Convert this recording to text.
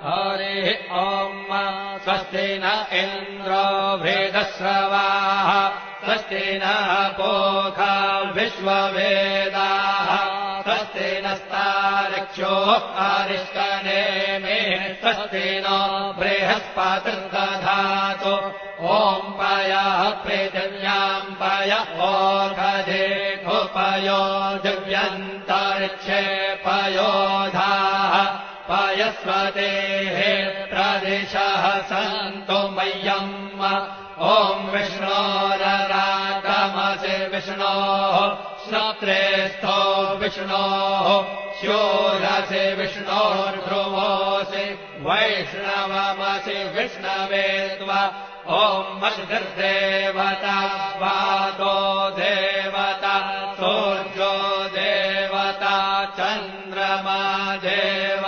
हरिः ॐ स्वस्ति न इन्द्रो वृद्धश्रवाः स्वस्ति नः पूषा विश्ववेदाः स्वस्ति नस्तार्क्ष्यो अरिष्टनेमिः स्वस्ति नो बृहस्पतिर्दधातु ॐ पयः पृथिव्याम् पय ओषधेऽपयो दिव्यन्तरिक्षे पयोधाः पयस्वतेः प्रदिशः सन्तु मह्यम् ॐ विष्णोररागमसि विष्णोः श्रोत्रेस्थो विष्णोः शूरसि विष्णोर्ध्रुवोऽसि वैष्णवमसि विष्णवे त्वा ॐ मद्गर्देवता वादो देवता सूर्यो देवता चन्द्रमा देव